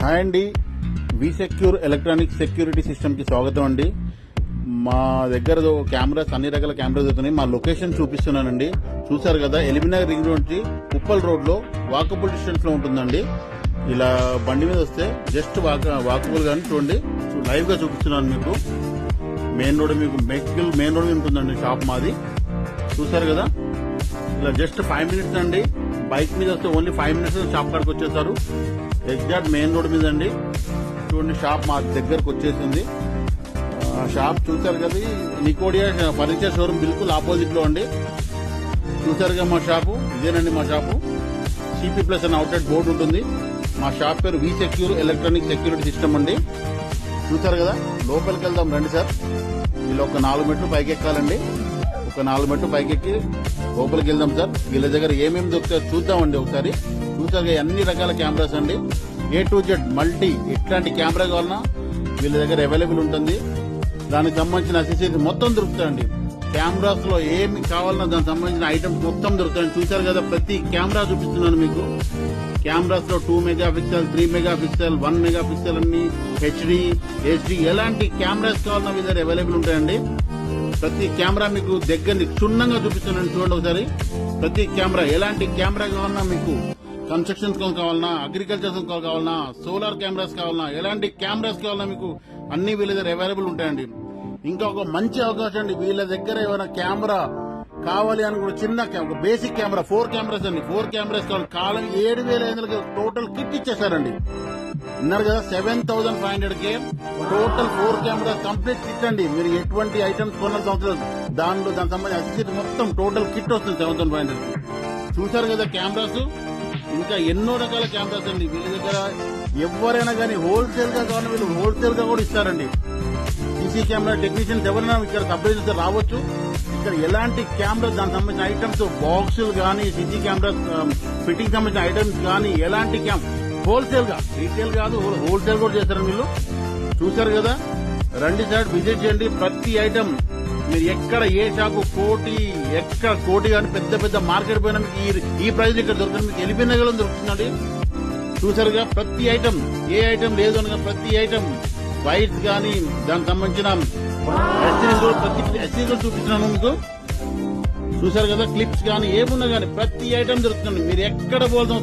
Hi అండి, వి secure electronic security system కి స్వాగతం అండి. మా దగ్గర కెమెరాస్, అన్ని రకాల కెమెరాస్ అవుతున్నాయి. మా లొకేషన్ చూపిస్తున్నానండి. చూసారు కదా, ఎలిమినగర్ రింగ్ రోడ్ నుంచి ఉప్పల్ రోడ్ లో వాకబుల్ డిస్టెన్స్ లో ఉంటుందండి. ఇలా బండి మీద వస్తే జస్ట్ వాకబుల్ గాని చూడండి, లైవ్ గా చూపిస్తున్నాను మీకు. మెయిన్ రోడ్ మీకు మెయిన్ రోడ్ మీద ఉంటుందండి షాప్ మాది. చూసారు కదా, ఇలా జస్ట్ 5 minutes అండి. బైక్ మీద వస్తే ఓన్లీ 5 minutes షాప్ కాడికి వచ్చేసారు. ఎగ్జాక్ట్ మెయిన్ రోడ్ మీద అండి. చూడండి, షాప్ మా దగ్గరకు వచ్చేసింది. షాప్ చూసారు కదా, నికోడియా ఫర్నిచర్ షోరూమ్ బిల్కుల్ ఆపోజిట్ లో అండి. చూసారుగా మా షాపు, ఇదేనండి మా షాపు. సిపి ప్లస్ అని అవుట్లెట్ బోర్డు ఉంటుంది. మా షాప్ పేరు వి సెక్యూర్ ఎలక్ట్రానిక్ సెక్యూరిటీ సిస్టమ్ అండి. చూసారు కదా, లోపలికి వెళ్దాం రండి సార్. వీళ్ళు ఒక 4 మెట్లు పైకి ఎక్కాలండి. ఒక 4 మెట్లు పైకి ఎక్కి లోపలికి వెళ్దాం సార్. వీళ్ళ దగ్గర ఏమేమి దొరుకుతాయో చూద్దామండి ఒకసారి. చూసారుగా, అన్ని రకాల కెమెరాస్ అండి. A to Z మల్టీ, ఎట్లాంటి కెమెరా కావాలన్నా వీళ్ళ దగ్గర అవైలబుల్ ఉంటుంది. దానికి సంబంధించిన అసెసరీస్ మొత్తం దొరుకుతాయండి. కెమెరాస్ లో ఏమి కావాలన్నా దానికి సంబంధించిన ఐటమ్స్ మొత్తం దొరుకుతాయండి. చూసారు కదా, ప్రతి కెమెరా చూపిస్తున్నాను మీకు. కెమెరాస్ లో 2 మెగాపిక్సెల్, 3 మెగాపిక్సెల్, 1 మెగాపిక్సెల్ అన్ని, హెచ్డి ఎలాంటి కెమెరాస్ కావాలన్నా వీళ్ళ దగ్గర అవైలబుల్ ఉంటాయండి. ప్రతి కెమెరా మీకు దగ్గర క్షుణ్ణంగా చూపిస్తున్నాను, చూడండి ఒకసారి. ప్రతి కెమెరా, ఎలాంటి కెమెరా కావాలన్నా మీకు, కన్స్ట్రక్షన్ కావాలన్నా, అగ్రికల్చర్ కావాలన్నా, సోలార్ కెమెరాస్ కావాలన్నా, ఎలాంటి కెమెరాస్ కావాలన్నా మీకు అన్ని వీళ్ళ దగ్గర అవైలబుల్ ఉంటాయండి. ఇంకా ఒక మంచి అవకాశం అండి, వీళ్ళ దగ్గర ఏమైనా కెమెరా కావాలి అని కూడా చిన్న ఒక బేసిక్ కెమెరా 4 కెమెరాస్ అండి. 4 కెమెరాస్ కావాలి 7,500 టోటల్ కిట్ ఇచ్చేసారండి. విన్నారు కదా, 7,500కే టోటల్ 4 కెమెరాస్ కంప్లీట్ కిట్ అండి. మీరు ఎటువంటి ఐటమ్స్ కొనాల్సిన అవసరం లేదు. దానికి సంబంధించిన అసెసరీస్ మొత్తం టోటల్ కిట్ వస్తుంది 7,500. చూసారు కదా కెమెరాస్, ఇంకా ఎన్నో రకాల కెమెరాస్ అండి వీళ్ళ దగ్గర. ఎవరైనా కానీ హోల్సేల్ గా కావాలని వీళ్ళు హోల్సేల్ గా కూడా ఇస్తారండి. సీసీ కెమెరా టెక్నీషియన్స్ ఎవరైనా ఇక్కడ సప్లై చేస్తే రావచ్చు. ఇక్కడ ఎలాంటి కెమెరాస్, దానికి సంబంధించిన ఐటమ్స్, బాక్సులు కానీ, సీసీ కెమెరాస్ ఫిట్టింగ్ సంబంధించిన ఐటమ్స్ కానీ, ఎలాంటి హోల్సేల్ గా, రీటైల్ కాదు హోల్సేల్ కూడా చేస్తారండి వీళ్ళు. చూసారు కదా, రండి సార్, విజిట్ చేయండి. ప్రతి ఐటమ్ మీరు ఎక్కడ ఏ షాపు కోటి కానీ పెద్ద పెద్ద మార్కెట్ పోయినా మీకు ఈ ప్రైస్ ఇక్కడ దొరకదు. మీకు ఎలిపినగర్లో దొరుకుతుందండి. చూసారుగా, ప్రతి ఐటమ్, ఏ ఐటమ్ లేదు అనగా ప్రతి ఐటమ్, వైర్స్ కానీ దానికి సంబంధించిన ఎస్సీలు చూపిస్తున్నాను మీకు. చూసారు కదా, క్లిప్స్ కానీ ఏమున్నా కానీ ప్రతి ఐటమ్ దొరుకుతుంది. మీరు ఎక్కడ పోవాల్సిన